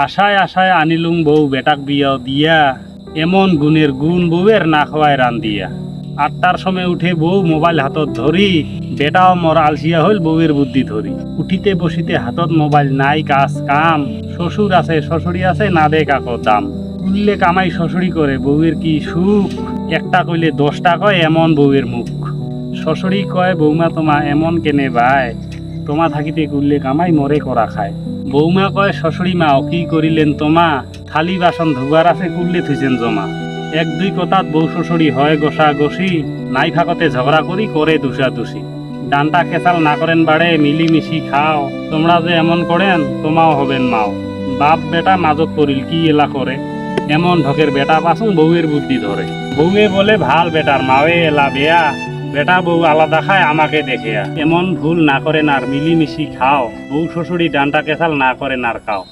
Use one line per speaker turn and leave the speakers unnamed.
আশায় আশায় আনিলুম বউ বেটাক বিয়া দিয়া, এমন গুণের গুণ বউয়ের না খাওয়ায় রান দিয়া। 8টার সময় উঠে বউ মোবাইল হাতত ধরি, বেটাও মর আলসিয়া হইল বউয়ের বুদ্ধি ধরি। উঠিতে বসিতে হাতত মোবাইল নাই কাজ কাম, শ্বশুর আছে শ্বশুরি আছে না দে কাকো দাম। উল্লে কামাই শ্বশুরি করে বউয়ের কি সুখ, একটা কইলে 10টা কয় এমন বউয়ের মুখ। শ্বশুরি কয় বৌমা তোমা এমন কেনে ভাই, তোমা থাকিতে কুললে কামাই মরে করা খায়। বৌমা কয় শ্বশুরি মাও কি করিলেন তোমা, থালি বাসন ধুবার আছে কুললে থুইছেন জমা। 1-2 কথাত বউ শ্বশুরি হয় গোসা গসি, নাই ফাঁকতে ঝগড়া করি করে দুষাদুষি। ডান্টা খেসাল না করেন বাড়ে মিলিমিশি খাও, তোমরা যে এমন করেন তোমাও হবেন মাও। বাপ বেটা মাজত পড়িল কি এলা করে, এমন ঢকের বেটা পাসুন বউয়ের বুদ্ধি ধরে। বউয়ে বলে ভাল বেটার মাওয়ে এলা বেয়া, বেটা বউ আলাদা খায় আমাকে দেখে। এমন ভুল না করেন আর মিলিমিশি খাও, বউ শ্বশুরি ডান্টা কেসাল না করেন আর খাও।